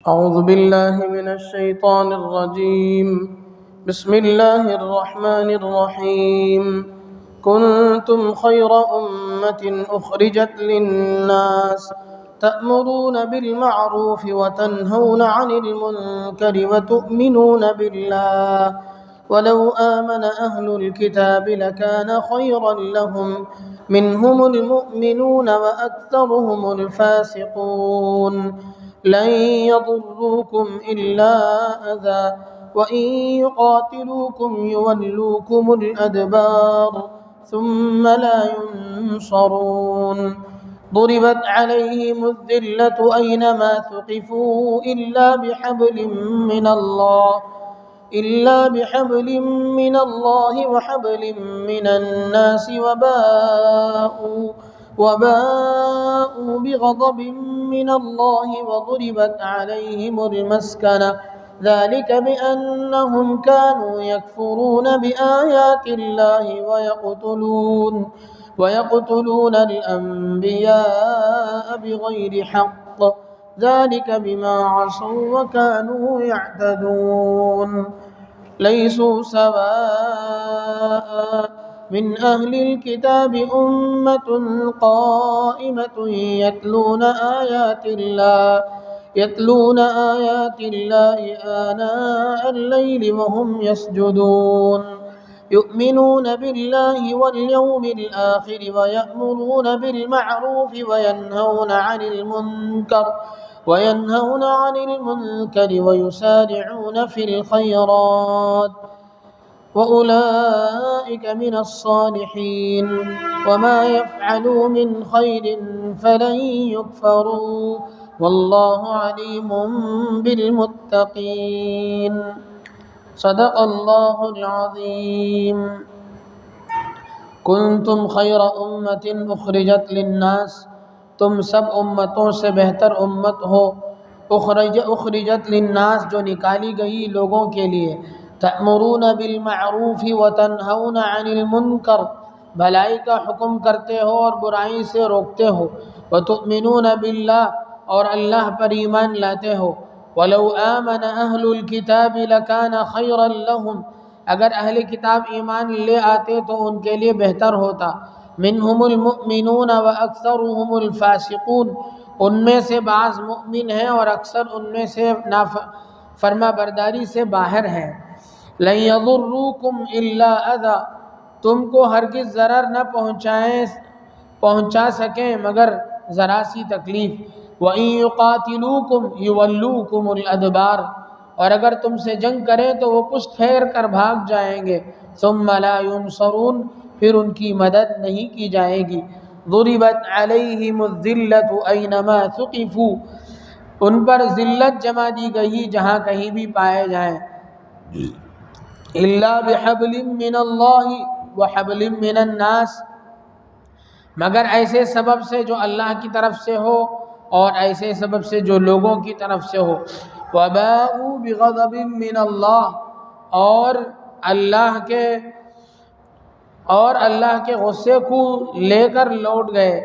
أعوذ بالله من الشيطان الرجيم. بسم الله الرحمن الرحيم. كنتم خير أمة أخرجت للناس تأمرون بالمعروف وتنهون عن المنكر وتؤمنون بالله ولو آمن أهل الكتاب لكان خيرا لهم منهم المؤمنون وأكثرهم الفاسقون. لن يضروكم إلا أذى وإن يقاتلوكم يولوكم الأدبار ثم لا ينصرون. ضربت عليهم الذلة أينما ثقفوا إلا بحبل من الله وحبل من الناس وباءوا بغضب من الله وضربت عليهم المسكنة ذلك بأنهم كانوا يكفرون بآيات الله ويقتلون الأنبياء بغير حق ذلك بما عصوا وكانوا يعتدون. ليسوا سواء من أهل الكتاب أمة قائمة يتلون آيات الله آناء الليل وهم يسجدون. يؤمنون بالله واليوم الآخر ويأمرون بالمعروف وينهون عن المنكر ويسارعون في الخيرات وأولئك من الصالحين. وما يفعلوا من خير فلن يكفروا والله عليم بالمتقين. صدق اللہ العظیم. کنتم خیر امت اخرجت للناس، تم سب امتوں سے بہتر امت ہو. اخرجت للناس، جو نکالی گئی لوگوں کے لیے. تأمرون بالمعروف وتنہون عن المنکر، بھلائی کا حکم کرتے ہو اور برائی سے روکتے ہو. وتؤمنون باللہ، اور اللہ پر ایمان لاتے ہو. وَلَوْ آمَنَ أَهْلُ الْكِتَابِ لَكَانَ خَيْرًا لَهُمْ، اگر اہل کتاب ایمان لے آتے تو ان کے لیے بہتر ہوتا. مِنْهُمُ الْمُؤْمِنُونَ وَأَكْثَرُهُمُ الْفَاسِقُونَ، ان میں سے بعض مؤمن ہیں اور اکثر ان میں سے فرما برداری سے باہر ہیں. لَن يَضُرُّوكُمْ إِلَّا أَذًى، تم کو ہرگز ضرر نہ پہنچا سکیں مگر ذرا سی تکلیف. وَإِن يُقَاتِلُوكُمْ يُوَلُّوكُمُ الْأَدْبَارَ، اور اگر تم سے جنگ کریں تو وہ پشت پھیر کر بھاگ جائیں گے. ثُمَّ لَا يُنصَرُونَ، پھر ان کی مدد نہیں کی جائے گی. ضُرِبَتْ عَلَيْهِمُ الذِّلَّةُ أَيْنَمَا ثُقِفُوا، ان پر ذلت جمع دی گئی جہاں کہیں بھی پائے جائیں. إِلَّا بِحَبْلٍ مِّنَ اللَّهِ وَحَبْلٍ مِّنَ النَّاسِ، مگر ایسے سبب سے جو اللہ کی طرف سے ہو اور ایسے سبب سے جو لوگوں کی طرف سے ہو. وَبَاءُوا بِغَضَبٍ مِّنَ اللَّهِ، اور اللہ کے غصے کو لے کر لوٹ گئے.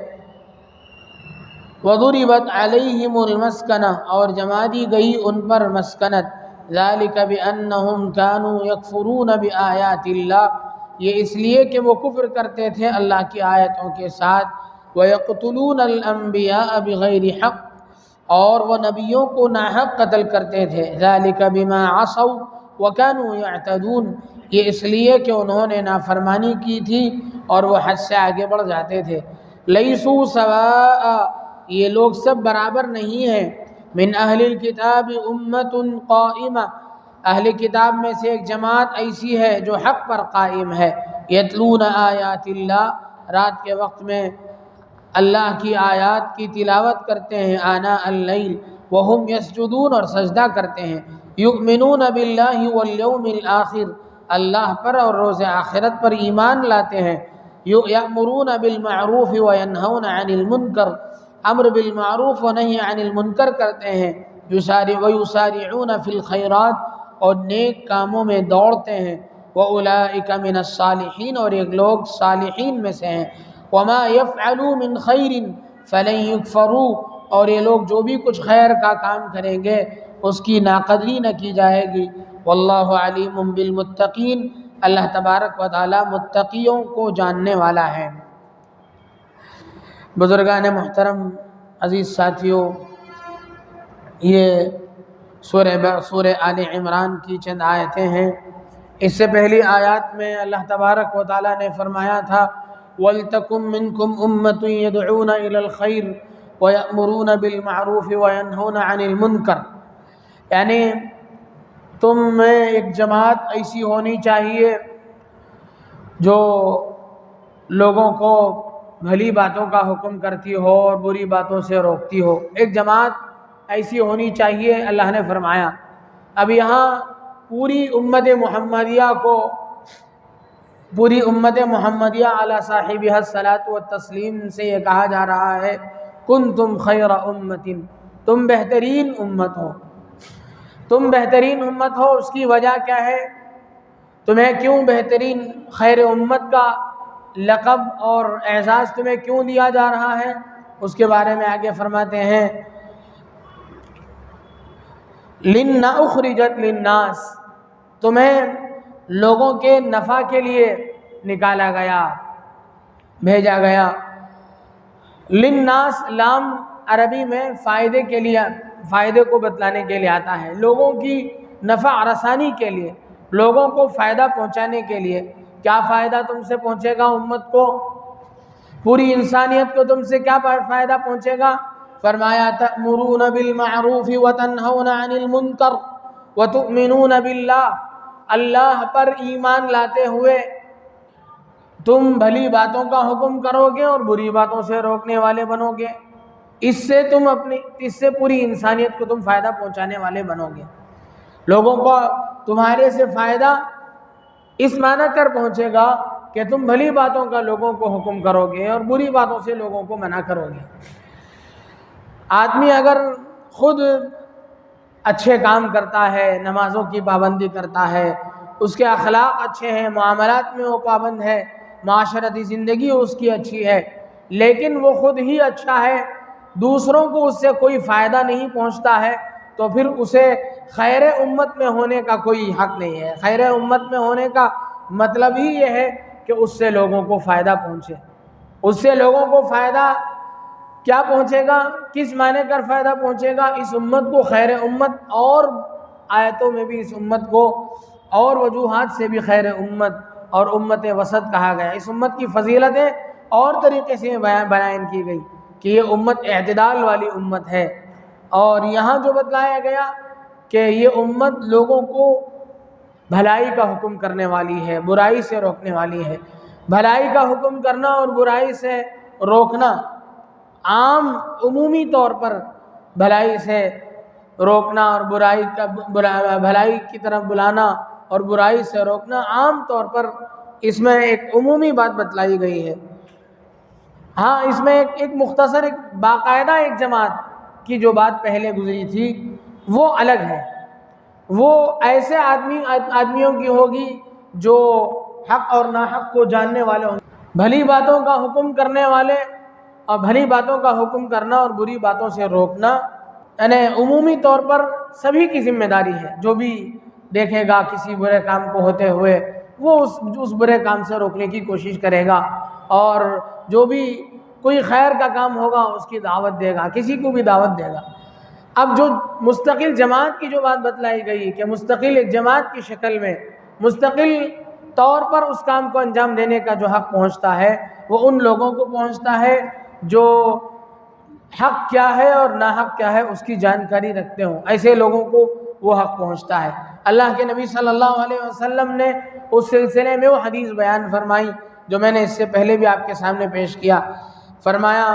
وَضُرِبَتْ عَلَيْهِمُ الْمَسْكَنَةُ، اور جما دی گئی ان پر مسکنت. ذَلِكَ بِأَنَّهُمْ كَانُوا يَكْفُرُونَ بِآيَاتِ اللَّهِ، یہ اس لیے کہ وہ کفر کرتے تھے اللہ کی آیتوں کے ساتھ. وَيَقْتُلُونَ الْأَنْبِيَاءَ بِغَيْرِ حَقٍّ، اور وہ نبیوں کو ناحق قتل کرتے تھے. ذَلِكَ بِمَا عَصَوْا وَكَانُوا يَعْتَدُونَ، یہ اس لیے کہ انہوں نے نافرمانی کی تھی اور وہ حد سے آگے بڑھ جاتے تھے. لَيْسُوا سَوَاءً، یہ لوگ سب برابر نہیں ہیں. مِنْ أَهْلِ الْكِتَابِ أُمَّةٌ قَائِمَةٌ، اہل کتاب میں سے ایک جماعت ایسی ہے جو حق پر قائم ہے. يَتْلُونَ آيَاتِ اللَّهِ، رات کے وقت میں اللہ کی آیات کی تلاوت کرتے ہیں. آناء اللیل وہم یسجدون، اور سجدہ کرتے ہیں. یؤمنون باللہ والیوم الآخر، اللہ پر اور روز آخرت پر ایمان لاتے ہیں. یأمرون بالمعروف وینہون عن المنکر، امر بالمعروف و نہی عن المنکر کرتے ہیں. ویسارعون فی الخیرات، اور نیک کاموں میں دوڑتے ہیں. وَأُولَئِكَ مِنَ الصَّالِحِينَ، اور ایک لوگ صالحین میں سے ہیں. وَمَا يَفْعَلُوا مِنْ خَيْرٍ فَلَنْ يُكْفَرُوا، اور یہ لوگ جو بھی کچھ خیر کا کام کریں گے اس کی ناقدری نہ کی جائے گی۔ واللہ علیم بالمتقین، اللہ تبارک و تعالی متقیوں کو جاننے والا ہے۔ بزرگان محترم، عزیز ساتھیوں، یہ سورہ آل عمران کی چند آیتیں ہیں۔ اس سے پہلی آیات میں اللہ تبارک و تعالی نے فرمایا تھا وَلْتَكُن مِّنكُمْ أُمَّةٌ يَدْعُونَ إِلَى الْخَيْرِ وَيَأْمُرُونَ بِالْمَعْرُوفِ وَيَنْهَوْنَ عَنِ الْمُنكَرِ، یعنی تم میں ایک جماعت ایسی ہونی چاہیے جو لوگوں کو بھلی باتوں کا حکم کرتی ہو اور بری باتوں سے روکتی ہو۔ ایک جماعت ایسی ہونی چاہیے، اللہ نے فرمایا۔ اب یہاں پوری امت محمدیہ علی صاحبہ الصلاۃ والتسلیم سے یہ کہا جا رہا ہے کنتم خیر امت، تم بہترین امت ہو۔ تم بہترین امت ہو، اس کی وجہ کیا ہے؟ تمہیں کیوں بہترین خیر امت کا لقب اور اعزاز تمہیں کیوں دیا جا رہا ہے؟ اس کے بارے میں آگے فرماتے ہیں اخرجت للناس، تمہیں لوگوں کے نفع کے لیے نکالا گیا، بھیجا گیا۔ للناس لام عربی میں فائدے کے لیے، فائدے کو بتلانے کے لیے آتا ہے، لوگوں کی نفع رسانی کے لیے، لوگوں کو فائدہ پہنچانے کے لیے۔ کیا فائدہ تم سے پہنچے گا امت کو؟ پوری انسانیت کو تم سے کیا فائدہ پہنچے گا؟ فرمایا تأمرون بالمعروف وتنہون عن المنکر وتؤمنون باللہ، اللہ پر ایمان لاتے ہوئے تم بھلی باتوں کا حکم کرو گے اور بری باتوں سے روکنے والے بنو گے۔ اس سے پوری انسانیت کو تم فائدہ پہنچانے والے بنو گے۔ لوگوں کو تمہارے سے فائدہ اس معنی کر پہنچے گا کہ تم بھلی باتوں کا لوگوں کو حکم کرو گے اور بری باتوں سے لوگوں کو منع کرو گے۔ آدمی اگر خود اچھے کام کرتا ہے، نمازوں کی پابندی کرتا ہے، اس کے اخلاق اچھے ہیں، معاملات میں وہ پابند ہے، معاشرتی زندگی اس کی اچھی ہے، لیکن وہ خود ہی اچھا ہے، دوسروں کو اس سے کوئی فائدہ نہیں پہنچتا ہے، تو پھر اسے خیر امت میں ہونے کا کوئی حق نہیں ہے۔ خیر امت میں ہونے کا مطلب ہی یہ ہے کہ اس سے لوگوں کو فائدہ پہنچے۔ اس سے لوگوں کو فائدہ کیا پہنچے گا؟ کس معنی کر فائدہ پہنچے گا؟ اس امت کو خیر امت، اور آیتوں میں بھی اس امت کو اور وجوہات سے بھی خیر امت اور امت وسط کہا گیا۔ اس امت کی فضیلتیں اور طریقے سے بیان کی گئی کہ یہ امت اعتدال والی امت ہے، اور یہاں جو بتلایا گیا کہ یہ امت لوگوں کو بھلائی کا حکم کرنے والی ہے، برائی سے روکنے والی ہے۔ بھلائی کا حکم کرنا اور برائی سے روکنا، عام عمومی طور پر بھلائی سے روکنا اور بھلائی کی طرف بلانا اور برائی سے روکنا، عام طور پر اس میں ایک عمومی بات بتلائی گئی ہے۔ ہاں، اس میں ایک مختصر، ایک باقاعدہ ایک جماعت کی جو بات پہلے گزری تھی وہ الگ ہے۔ وہ ایسے آدمیوں کی ہوگی جو حق اور ناحق کو جاننے والے ہوں گے، بھلی باتوں کا حکم کرنے والے، اور بھلی باتوں کا حکم کرنا اور بری باتوں سے روکنا یعنی عمومی طور پر سبھی کی ذمہ داری ہے۔ جو بھی دیکھے گا کسی برے کام کو ہوتے ہوئے، وہ اس برے کام سے روکنے کی کوشش کرے گا، اور جو بھی کوئی خیر کا کام ہوگا اس کی دعوت دے گا، کسی کو بھی دعوت دے گا۔ اب جو مستقل جماعت کی جو بات بتلائی گئی کہ مستقل ایک جماعت کی شکل میں مستقل طور پر اس کام کو انجام دینے کا جو حق پہنچتا ہے، وہ ان لوگوں کو پہنچتا ہے جو حق کیا ہے اور ناحق کیا ہے اس کی جانکاری رکھتے ہوں، ایسے لوگوں کو وہ حق پہنچتا ہے۔ اللہ کے نبی صلی اللہ علیہ وسلم نے اس سلسلے میں وہ حدیث بیان فرمائی جو میں نے اس سے پہلے بھی آپ کے سامنے پیش کیا۔ فرمایا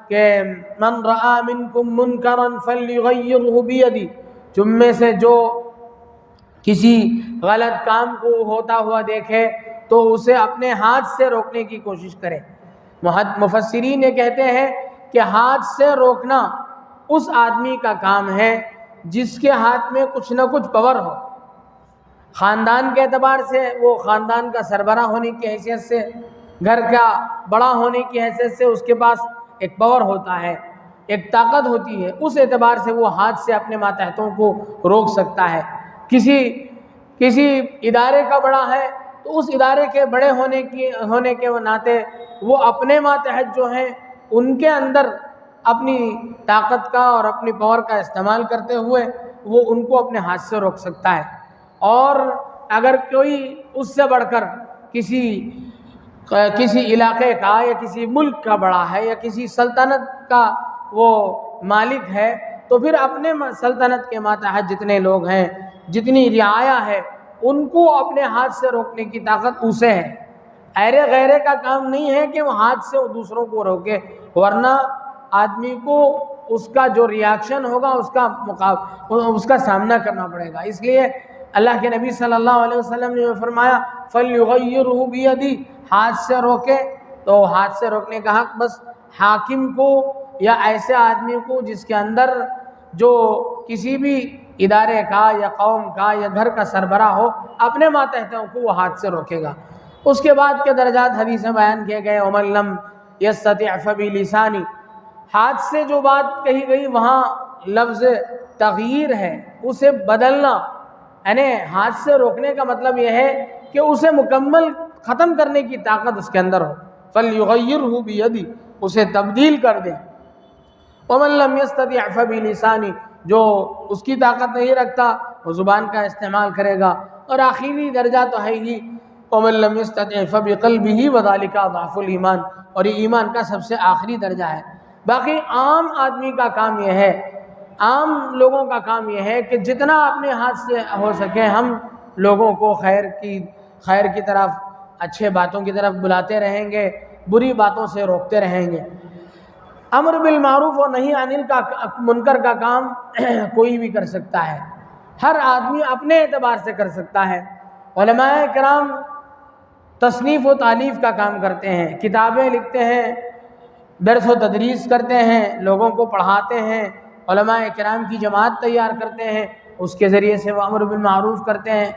کہ من رأى منکم منکرا فلیغیرہ بیدی، تم میں سے جو کسی غلط کام کو ہوتا ہوا دیکھے تو اسے اپنے ہاتھ سے روکنے کی کوشش کرے۔ مفسرین یہ کہتے ہیں کہ ہاتھ سے روکنا اس آدمی کا کام ہے جس کے ہاتھ میں کچھ نہ کچھ پاور ہو، خاندان کے اعتبار سے، وہ خاندان کا سربراہ ہونے کی حیثیت سے، گھر کا بڑا ہونے کی حیثیت سے اس کے پاس ایک پاور ہوتا ہے، ایک طاقت ہوتی ہے، اس اعتبار سے وہ ہاتھ سے اپنے ماتحتوں کو روک سکتا ہے۔ کسی ادارے کا بڑا ہے تو اس ادارے کے بڑے ہونے کے ناطے وہ اپنے ماتحت جو ہیں ان کے اندر اپنی طاقت کا اور اپنی پاور کا استعمال کرتے ہوئے وہ ان کو اپنے ہاتھ سے روک سکتا ہے۔ اور اگر کوئی اس سے بڑھ کر کسی علاقے کا یا کسی ملک کا بڑا ہے یا کسی سلطنت کا وہ مالک ہے تو پھر اپنے سلطنت کے ماتحت جتنے لوگ ہیں، جتنی رعایا ہے، ان کو اپنے ہاتھ سے روکنے کی طاقت اسے ہے۔ ایرے غیرے کا کام نہیں ہے کہ وہ ہاتھ سے دوسروں کو روکے، ورنہ آدمی کو اس کا جو ریاکشن ہوگا اس کا سامنا کرنا پڑے گا۔ اس لیے اللہ کے نبی صلی اللہ علیہ وسلم نے فرمایا فَلْيُغَيِّرْهُ بِيَدِهِ، ہاتھ سے روکے۔ تو ہاتھ سے روکنے کا حق بس حاکم کو یا ایسے آدمی کو جس کے اندر جو کسی بھی ادارے کا یا قوم کا یا گھر کا سربراہ ہو، اپنے ماتحتوں کو وہ ہاتھ سے روکے گا۔ اس کے بعد کے درجات حدیث میں بیان کیے گئے وَمَن لَّمْ يَسْتَطِعْ فَبِلِسَانِهِ، ہاتھ سے جو بات کہی گئی وہاں لفظ تغییر ہے، اسے بدلنا، یعنی ہاتھ سے روکنے کا مطلب یہ ہے کہ اسے مکمل ختم کرنے کی طاقت اس کے اندر ہو۔ فَلْيُغَيِّرْهُ بِيَدِهِ، اسے تبدیل کر دیں۔ وَمَن لَّمْ يَسْتَطِعْ فَبِلِسَانِهِ، جو اس کی طاقت نہیں رکھتا وہ زبان کا استعمال کرے گا۔ اور آخری درجہ تو ہے ہی وَمَن لَّمْ يَسْتَطِعْ فَبِقَلْبِهِ وَذَلِكَ ضَعْفُ الْإِيمَانِ، اور یہ ایمان کا سب سے آخری درجہ ہے۔ باقی عام آدمی کا کام یہ ہے، عام لوگوں کا کام یہ ہے کہ جتنا اپنے ہاتھ سے ہو سکے ہم لوگوں کو خیر کی طرف، اچھے باتوں کی طرف بلاتے رہیں گے، بری باتوں سے روکتے رہیں گے۔ امر بالمعروف اور نہی عن المنکر کا کام کوئی بھی کر سکتا ہے، ہر آدمی اپنے اعتبار سے کر سکتا ہے۔ علماء کرام تصنیف و تالیف کا کام کرتے ہیں، کتابیں لکھتے ہیں، درس و تدریس کرتے ہیں، لوگوں کو پڑھاتے ہیں، علماء کرام کی جماعت تیار کرتے ہیں، اس کے ذریعے سے وہ امر بالمعروف کرتے ہیں۔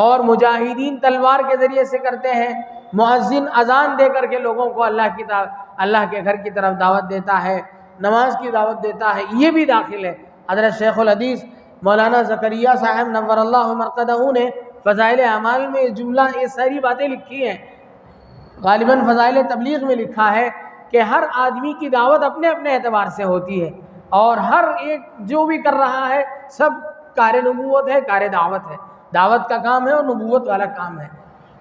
اور مجاہدین تلوار کے ذریعے سے کرتے ہیں، مؤذن اذان دے کر کے لوگوں کو اللہ کے گھر کی طرف دعوت دیتا ہے، نماز کی دعوت دیتا ہے، یہ بھی داخل ہے۔ حضرت شیخ الحدیث مولانا زکریا صاحب نور اللہ مرقدہ نے فضائل اعمال میں یہ ساری باتیں لکھی ہیں، غالباً فضائل تبلیغ میں لکھا ہے کہ ہر آدمی کی دعوت اپنے اپنے اعتبار سے ہوتی ہے، اور ہر ایک جو بھی کر رہا ہے سب کار نبوت ہے، کار دعوت ہے، دعوت کا کام ہے اور نبوت والا کام ہے۔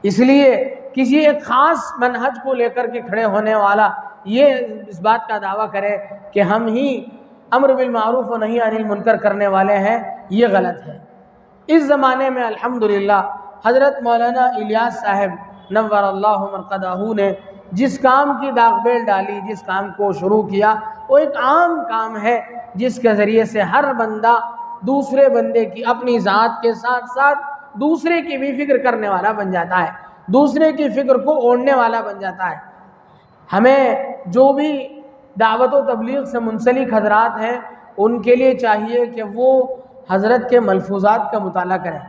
اس لیے کسی ایک خاص منہج کو لے کر کے کھڑے ہونے والا یہ اس بات کا دعویٰ کرے کہ ہم ہی امر بالمعروف و نہی عن المنکر کرنے والے ہیں، یہ غلط ہے۔ اس زمانے میں الحمدللہ حضرت مولانا الیاس صاحب نور اللہ مرقدہ نے جس کام کی داغ بیل ڈالی، جس کام کو شروع کیا، وہ ایک عام کام ہے جس کے ذریعے سے ہر بندہ دوسرے بندے کی اپنی ذات کے ساتھ ساتھ دوسرے کی بھی فکر کرنے والا بن جاتا ہے، دوسرے کی فکر کو اوڑھنے والا بن جاتا ہے۔ ہمیں جو بھی دعوت و تبلیغ سے منسلک حضرات ہیں ان کے لیے چاہیے کہ وہ حضرت کے ملفوظات کا مطالعہ کریں۔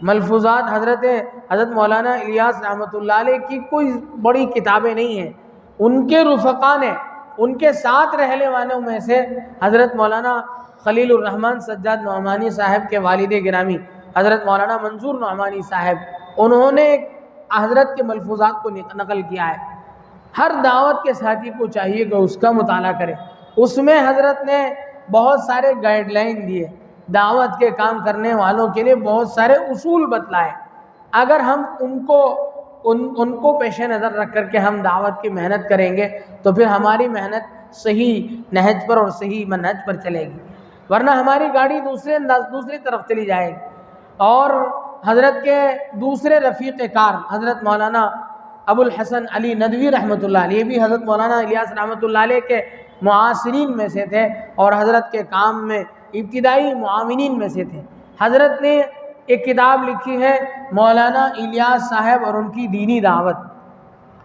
ملفوظات حضرت مولانا الیاس رحمۃ اللہ علیہ کی کوئی بڑی کتابیں نہیں ہیں، ان کے رفقا نے، ان کے ساتھ رہنے والوں میں سے حضرت مولانا خلیل الرحمن سجاد نعمانی صاحب کے والد گرامی حضرت مولانا منظور نعمانی صاحب، انہوں نے حضرت کے ملفوظات کو نقل کیا ہے۔ ہر دعوت کے ساتھی کو چاہیے کہ اس کا مطالعہ کرے، اس میں حضرت نے بہت سارے گائیڈ لائن دیے، دعوت کے کام کرنے والوں کے لیے بہت سارے اصول بتلائے۔ اگر ہم ان کو پیش نظر رکھ کر کے ہم دعوت کی محنت کریں گے تو پھر ہماری محنت صحیح نہج پر اور صحیح منہج پر چلے گی، ورنہ ہماری گاڑی دوسری طرف چلی جائے گی۔ اور حضرت کے دوسرے رفیق کار حضرت مولانا ابو الحسن علی ندوی رحمۃ اللہ علیہ بھی حضرت مولانا الیاس رحمۃ اللہ علیہ کے معاصرین میں سے تھے اور حضرت کے کام میں ابتدائی معاونین میں سے تھے۔ حضرت نے ایک کتاب لکھی ہے مولانا الیاس صاحب اور ان کی دینی دعوت،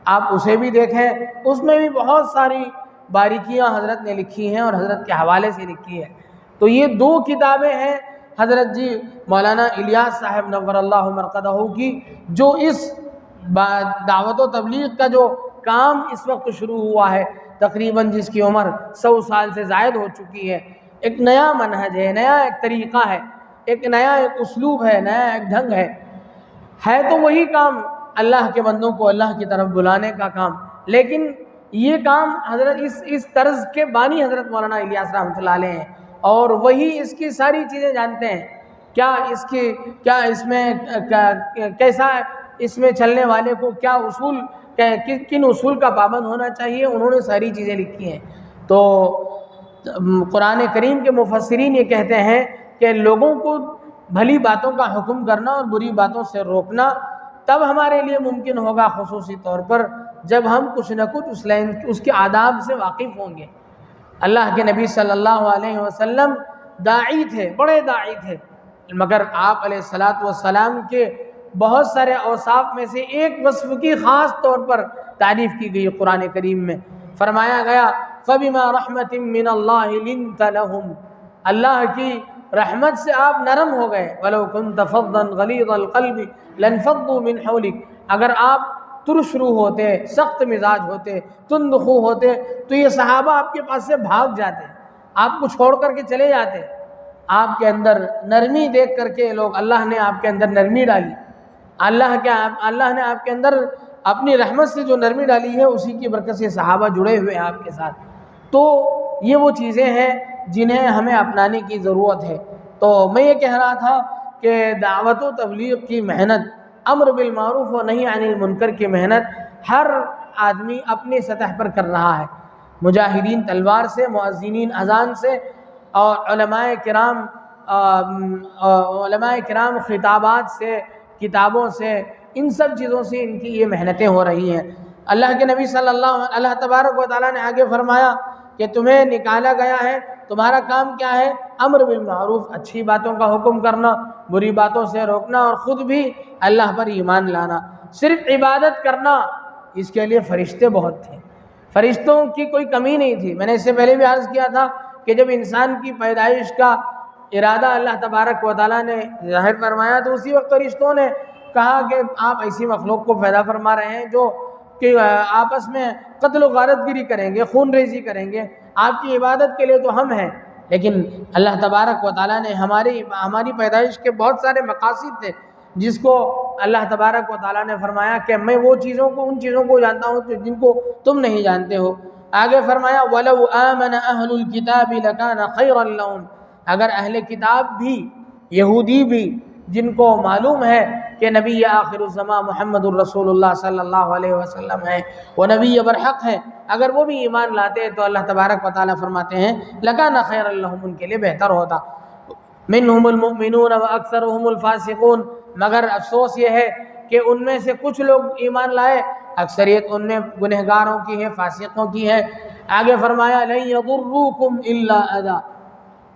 آپ اسے بھی دیکھیں، اس میں بھی بہت ساری باریکیاں حضرت نے لکھی ہیں اور حضرت کے حوالے سے لکھی ہے۔ تو یہ دو کتابیں ہیں حضرت جی مولانا الیاس صاحب نور اللہ مرقدہ کی، جو اس دعوت و تبلیغ کا جو کام اس وقت شروع ہوا ہے، تقریباً جس کی عمر 100 سال سے زائد ہو چکی ہے، ایک نیا منہج ہے، نیا ایک طریقہ ہے، ایک نیا ایک اسلوب ہے، نیا ایک ڈھنگ ہے تو وہی کام اللہ کے بندوں کو اللہ کی طرف بلانے کا کام، لیکن یہ کام حضرت اس طرز کے بانی حضرت مولانا الیاس رحمۃ اللہ علیہ ہیں، اور وہی اس کی ساری چیزیں جانتے ہیں، کیا اس میں کیسا اس میں چلنے والے کو کیا اصول، کن اصول کا پابند ہونا چاہیے، انہوں نے ساری چیزیں لکھی ہیں۔ تو قرآن کریم کے مفسرین یہ کہتے ہیں کہ لوگوں کو بھلی باتوں کا حکم کرنا اور بری باتوں سے روکنا تب ہمارے لیے ممکن ہوگا، خصوصی طور پر جب ہم کچھ نہ کچھ اس کے آداب سے واقف ہوں گے۔ اللہ کے نبی صلی اللہ علیہ وسلم داعی تھے، بڑے داعی تھے، مگر آپ علیہ الصلاۃ والسلام کے بہت سارے اوصاف میں سے ایک وصف کی خاص طور پر تعریف کی گئی قرآن کریم میں، فرمایا گیا فَبِمَا رَحْمَةٍ مِّنَ اللَّهِ لِنْتَ لَهُمْ، اللہ کی رحمت سے آپ نرم ہو گئے، وَلَوْ كُنْتَ فَظًّا غَلِيظَ الْقَلْبِ لَانفَضُّوا مِنْ حَوْلِكَ، اگر آپ ترش روح ہوتے، سخت مزاج ہوتے، تند خو ہوتے تو یہ صحابہ آپ کے پاس سے بھاگ جاتے، آپ کو چھوڑ کر کے چلے جاتے۔ آپ کے اندر نرمی دیکھ کر کے لوگ، اللہ نے آپ کے اندر نرمی ڈالی، اللہ نے آپ کے اندر اپنی رحمت سے جو نرمی ڈالی ہے اسی کی برکت سے صحابہ جڑے ہوئے ہیں آپ کے ساتھ۔ تو یہ وہ چیزیں ہیں جنہیں ہمیں اپنانے کی ضرورت ہے۔ تو میں یہ کہہ رہا تھا کہ دعوت و تبلیغ کی محنت، امر بالمعروف و نہی عن المنکر کی محنت ہر آدمی اپنی سطح پر کر رہا ہے، مجاہدین تلوار سے، مؤذنین اذان سے، اور علماء کرام خطابات سے، کتابوں سے، ان سب چیزوں سے ان کی یہ محنتیں ہو رہی ہیں۔ اللہ کے نبی اللہ تبارک و تعالیٰ نے آگے فرمایا کہ تمہیں نکالا گیا ہے، تمہارا کام کیا ہے؟ امر بالمعروف، اچھی باتوں کا حکم کرنا، بری باتوں سے روکنا، اور خود بھی اللہ پر ایمان لانا۔ صرف عبادت کرنا، اس کے لیے فرشتے بہت تھے، فرشتوں کی کوئی کمی نہیں تھی۔ میں نے اس سے پہلے بھی عرض کیا تھا کہ جب انسان کی پیدائش کا ارادہ اللہ تبارک و تعالیٰ نے ظاہر فرمایا تو اسی وقت فرشتوں نے کہا کہ آپ ایسی مخلوق کو پیدا فرما رہے ہیں جو کہ آپس میں قتل و غارت گیری کریں گے، خون ریزی کریں گے، آپ کی عبادت کے لیے تو ہم ہیں۔ لیکن اللہ تبارک و تعالیٰ نے ہماری پیدائش کے بہت سارے مقاصد تھے، جس کو اللہ تبارک و تعالیٰ نے فرمایا کہ میں ان چیزوں کو جانتا ہوں جن کو تم نہیں جانتے ہو۔ آگے فرمایا وَلَوْ آمَنَ أَهْلُ الْكِتَابِ لَكَانَ خَيْرًا لَهُمْ، اگر اہل کتاب بھی، یہودی بھی، جن کو معلوم ہے کہ نبی آخر الزمان محمد الرسول اللہ صلی اللہ علیہ وسلم ہے، وہ نبی برحق ہے، اگر وہ بھی ایمان لاتے تو اللہ تبارک و تعالیٰ فرماتے ہیں لَكَانَ خَيْرًا لَهُمْ، ان کے لیے بہتر ہوتا۔ مِنْهُمُ الْمُؤْمِنُونَ وَأَكْثَرُهُمُ الْفَاسِقُونَ، مگر افسوس یہ ہے کہ ان میں سے کچھ لوگ ایمان لائے، اکثریت ان میں گنہگاروں کی ہے، فاسقوں کی ہے۔ آگے فرمایا لَن يَضُرُّوكُمْ إِلَّا أَذًى،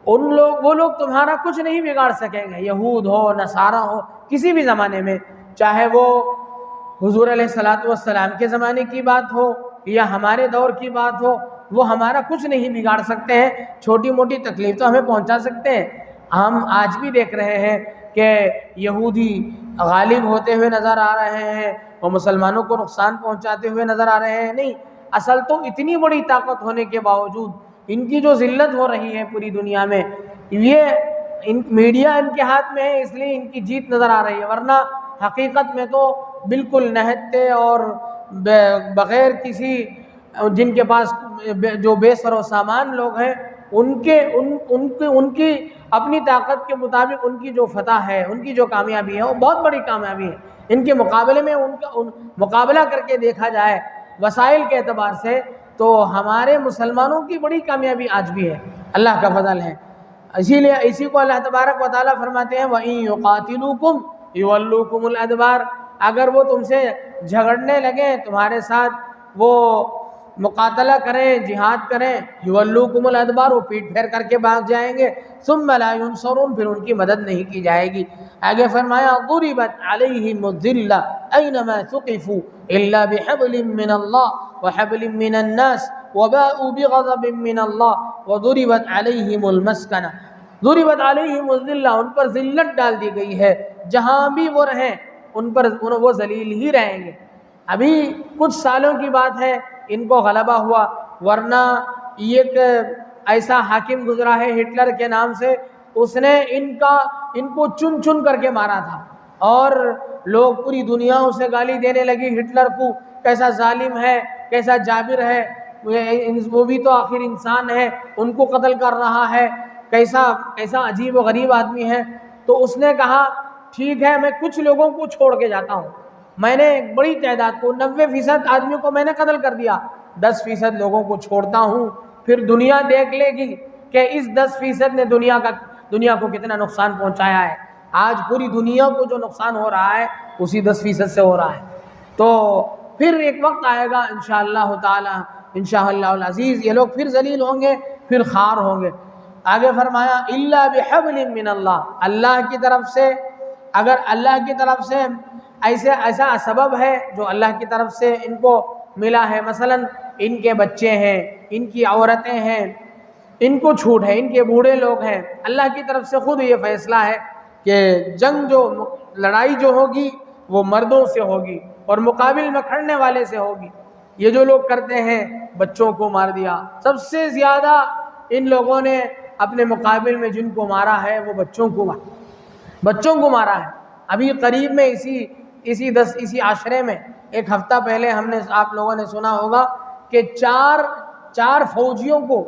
وہ لوگ تمہارا کچھ نہیں بگاڑ سکیں گے، یہود ہو، نصارہ ہو، کسی بھی زمانے میں، چاہے وہ حضور علیہ الصلاۃ والسلام کے زمانے کی بات ہو یا ہمارے دور کی بات ہو، وہ ہمارا کچھ نہیں بگاڑ سکتے ہیں، چھوٹی موٹی تکلیف تو ہمیں پہنچا سکتے ہیں۔ ہم آج بھی دیکھ رہے ہیں کہ یہودی غالب ہوتے ہوئے نظر آ رہے ہیں، وہ مسلمانوں کو نقصان پہنچاتے ہوئے نظر آ رہے ہیں، نہیں، اصل تو اتنی بڑی طاقت ہونے کے باوجود ان کی جو ذلت ہو رہی ہے پوری دنیا میں، یہ میڈیا ان کے ہاتھ میں ہے، اس لیے ان کی جیت نظر آ رہی ہے، ورنہ حقیقت میں تو بالکل نہتے اور بغیر کسی، جن کے پاس جو بے سر و سامان لوگ ہیں، ان کی اپنی طاقت کے مطابق ان کی جو فتح ہے، ان کی جو کامیابی ہے، وہ بہت بڑی کامیابی ہے۔ ان کے مقابلے میں مقابلہ کر کے دیکھا جائے وسائل کے اعتبار سے تو ہمارے مسلمانوں کی بڑی کامیابی آج بھی ہے، اللہ کا فضل ہے۔ اسی کو اللہ تبارک و تعالیٰ فرماتے ہیں وَإِن يُقَاتِلُوكُمْ يُوَلُّوكُمُ الْأَدْبَارَ، اگر وہ تم سے جھگڑنے لگیں، تمہارے ساتھ وہ مقاتلہ کریں، جہاد کریں، يُوَلُّوكُمُ الْأَدْبَارَ، وہ پیٹ پھیر کر کے بھاگ جائیں گے، ثُمَّ لَا يُنصَرُونَ، پھر ان کی مدد نہیں کی جائے گی۔ آگے فرمایا ضُرِبَتْ عَلَيْهِمُ الذِّلَّةُ أَيْنَمَا ثُقِفُوا إِلَّا بِحَبْلٍ مِّنَ اللَّهِ وَحَبْلٍ مِّنَ النَّاسِ وَبَاءُوا بِغَضَبٍ مِّنَ اللَّهِ وَضُرِبَتْ عَلَيْهِمُ الْمَسْكَنَةُ، ضُرِبَتْ عَلَيْهِمُ الذِّلَّةُ، ان پر ذلت ڈال دی گئی ہے، جہاں بھی وہ رہیں ان پر وہ ذلیل ہی رہیں گے۔ ابھی کچھ سالوں کی بات ہے ان کو غلبہ ہوا، ورنہ ایک ایسا حاکم گزرا ہے ہٹلر کے نام سے، اس نے ان کو چن چن کر کے مارا تھا، اور لوگ پوری دنیا اسے گالی دینے لگی ہٹلر کو، کیسا ظالم ہے، کیسا جابر ہے، وہ بھی تو آخر انسان ہے، ان کو قتل کر رہا ہے، کیسا عجیب و غریب آدمی ہے۔ تو اس نے کہا ٹھیک ہے، میں کچھ لوگوں کو چھوڑ کے جاتا ہوں، میں نے ایک بڑی تعداد کو 90% آدمیوں کو میں نے قتل کر دیا، 10% لوگوں کو چھوڑتا ہوں، پھر دنیا دیکھ لے گی کہ اس 10% نے دنیا کو کتنا نقصان پہنچایا ہے۔ آج پوری دنیا کو جو نقصان ہو رہا ہے اسی 10% سے ہو رہا ہے۔ تو پھر ایک وقت آئے گا انشاءاللہ تعالی، انشاءاللہ العزیز، یہ لوگ پھر ذلیل ہوں گے، پھر خوار ہوں گے۔ آگے فرمایا الا بحبل من اللہ، اللہ کی طرف سے، اگر اللہ کی طرف سے ایسا سبب ہے جو اللہ کی طرف سے ان کو ملا ہے، مثلا ان کے بچے ہیں، ان کی عورتیں ہیں، ان کو چھوٹ ہے، ان کے بوڑھے لوگ ہیں، اللہ کی طرف سے خود یہ فیصلہ ہے کہ لڑائی جو ہوگی وہ مردوں سے ہوگی اور مقابل میں کھڑنے والے سے ہوگی۔ یہ جو لوگ کرتے ہیں بچوں کو مار دیا، سب سے زیادہ ان لوگوں نے اپنے مقابل میں جن کو مارا ہے وہ بچوں کو مارا ہے۔ ابھی قریب میں اسی عاشرے میں ایک ہفتہ پہلے ہم نے، آپ لوگوں نے سنا ہوگا کہ چار فوجیوں کو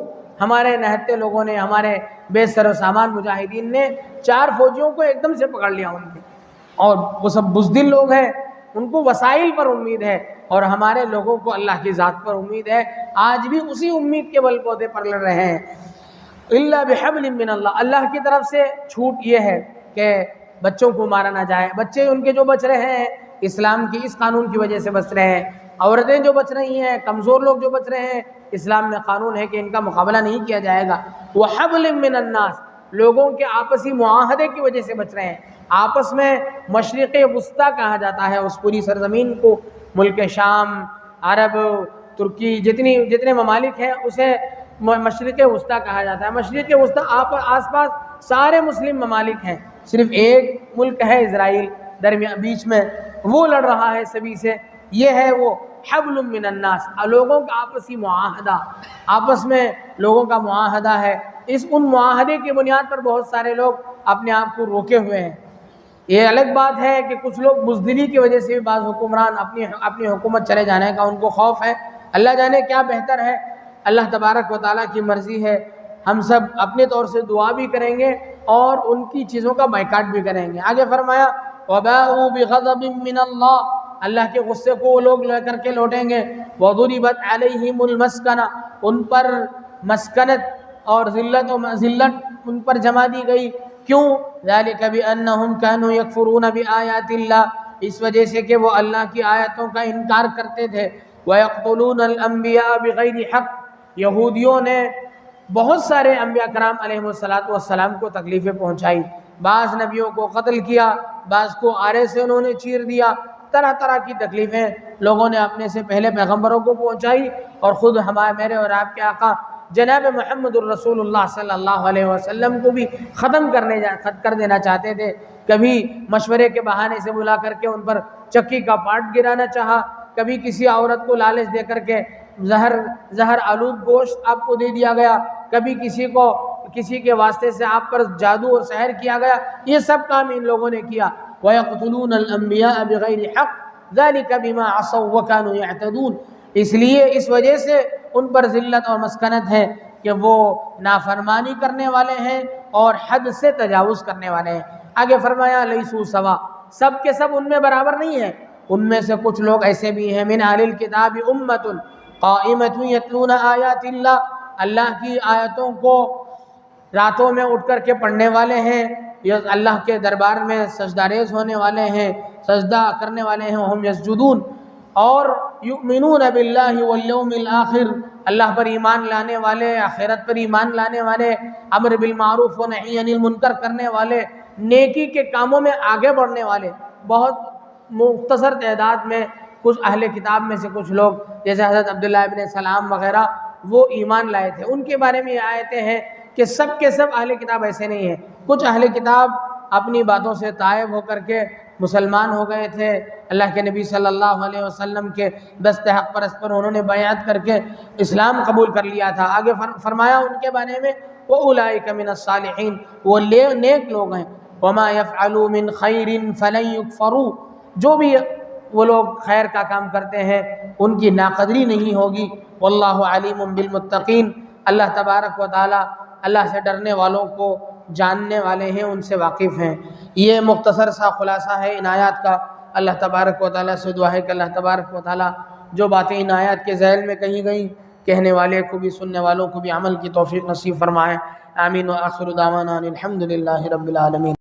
ہمارے نہتے لوگوں نے، ہمارے بے سر و سامان مجاہدین نے 4 فوجیوں کو ایک دم سے پکڑ لیا ان کے، اور وہ سب بزدل لوگ ہیں، ان کو وسائل پر امید ہے، اور ہمارے لوگوں کو اللہ کی ذات پر امید ہے، آج بھی اسی امید کے بل بوتے پر لڑ رہے ہیں۔ الا بحبل من اللہ، اللہ کی طرف سے چھوٹ یہ ہے کہ بچوں کو مارا نہ جائے۔ بچے ان کے جو بچ رہے ہیں اسلام کی اس قانون کی وجہ سے بچ رہے ہیں، عورتیں جو بچ رہی ہیں، کمزور لوگ جو بچ رہے ہیں، اسلام میں قانون ہے کہ ان کا مقابلہ نہیں کیا جائے گا۔ وحبل من الناس، لوگوں کے آپسی معاہدے کی وجہ سے بچ رہے ہیں۔ آپس میں مشرق وسطیٰ کہا جاتا ہے اس پوری سرزمین کو، ملک شام، عرب، ترکی، جتنے ممالک ہیں اسے مشرق وسطیٰ کہا جاتا ہے۔ مشرق وسطیٰ آس پاس سارے مسلم ممالک ہیں، صرف ایک ملک ہے اسرائیل درمیان بیچ میں، وہ لڑ رہا ہے سبھی سے۔ یہ ہے وہ حبل من الناس، لوگوں کا آپسی معاہدہ، آپس میں لوگوں کا معاہدہ ہے۔ ان معاہدے کی بنیاد پر بہت سارے لوگ اپنے آپ کو روکے ہوئے ہیں۔ یہ الگ بات ہے کہ کچھ لوگ بزدلی کی وجہ سے بھی بعض حکمران اپنی حکومت چلے جانے کا ان کو خوف ہے، اللہ جانے کیا بہتر ہے، اللہ تبارک و تعالیٰ کی مرضی ہے۔ ہم سب اپنے طور سے دعا بھی کریں گے اور ان کی چیزوں کا بائیکاٹ بھی کریں گے۔ آگے فرمایا وَبَاءُوا بِغَضَبٍ مِّنَ اللَّهِ، اللہ کے غصے کو وہ لوگ لے کر کے لوٹیں گے۔ وَضُرِبَتْ عَلَيْهِمُ الْمَسْكَنَةُ، ان پر مسکنت اور ذلت ان پر جما دی گئی۔ کیوں؟ ذَلِكَ بِأَنَّهُمْ كَانُوا يَكْفُرُونَ بِآيَاتِ اللَّهِ، اس وجہ سے کہ وہ اللہ کی آیتوں کا انکار کرتے تھے۔ وَيَقْتُلُونَ الْأَنْبِيَاءَ بِغَيْرِ حَقٍّ، یہودیوں نے بہت سارے انبیاء کرام علیہ السلام کو تکلیفیں پہنچائی، بعض نبیوں کو قتل کیا، بعض کو آرے سے انہوں نے چیر دیا، طرح طرح کی تکلیفیں لوگوں نے اپنے سے پہلے پیغمبروں کو پہنچائی، اور خود میرے اور آپ کے آقا جناب محمد الرسول اللہ صلی اللہ علیہ وسلم کو بھی ختم کر دینا چاہتے تھے۔ کبھی مشورے کے بہانے سے بلا کر کے ان پر چکی کا پاٹ گرانا چاہا، کبھی کسی عورت کو لالچ دے کر کے زہر آلود گوشت آپ کو دے دیا گیا، کبھی کسی کے واسطے سے آپ پر جادو اور سحر کیا گیا۔ یہ سب کام ان لوگوں نے کیا۔ وَيَقْتُلُونَ الْأَنْبِيَاءَ بِغَيْرِ حَقٍّ ذَلِكَ بِمَا عَصَوْا وَكَانُوا يَعْتَدُونَ، اس لیے اس وجہ سے ان پر ذلت اور مسکنت ہے کہ وہ نافرمانی کرنے والے ہیں اور حد سے تجاوز کرنے والے ہیں۔ آگے فرمایا لیسوا سوا، سب کے سب ان میں برابر نہیں ہیں، ان میں سے کچھ لوگ ایسے بھی ہیں، من اہل الکتاب امۃ قائمۃ یتلون آیات اللہ، اللہ کی آیتوں کو راتوں میں اٹھ کر کے پڑھنے والے ہیں، اللہ کے دربار میں سجدہ ریز ہونے والے ہیں، سجدہ کرنے والے ہیں، ہم یسجدون، اور یؤمنون باللہ والیوم الآخر، اللہ پر ایمان لانے والے، آخرت پر ایمان لانے والے، امر بالمعروف و نہی عن المنکر کرنے والے، نیکی کے کاموں میں آگے بڑھنے والے۔ بہت مختصر تعداد میں کچھ اہل کتاب میں سے کچھ لوگ جیسے حضرت عبداللہ ابن سلام وغیرہ وہ ایمان لائے تھے، ان کے بارے میں یہ آیتیں ہیں کہ سب کے سب اہل کتاب ایسے نہیں ہیں۔ کچھ اہل کتاب اپنی باتوں سے تائب ہو کر کے مسلمان ہو گئے تھے، اللہ کے نبی صلی اللہ علیہ وسلم کے دست حق پرست پر انہوں نے بیعت کر کے اسلام قبول کر لیا تھا۔ آگے فرمایا ان کے بارے میں وَأُولَٰئِكَ مِنَ الصَّالِحِينَ، وہ نیک لوگ ہیں۔ وَمَا يَفْعَلُوا مِنْ خَيْرٍ فَلَن يُكْفَرُوا، جو بھی وہ لوگ خیر کا کام کرتے ہیں ان کی ناقدری نہیں ہوگی۔ واللہ علیم بالمتقین، اللہ تبارک و تعالی اللہ سے ڈرنے والوں کو جاننے والے ہیں، ان سے واقف ہیں۔ یہ مختصر سا خلاصہ ہے ان آیات کا۔ اللہ تبارک و تعالی سے دعا ہے کہ اللہ تبارک و تعالی جو باتیں ان آیات کے ذیل میں کہی گئیں، کہنے والے کو بھی سننے والوں کو بھی عمل کی توفیق نصیب فرمائے۔ آمین۔ وآخر دعوانا الحمد للہ رب العالمین۔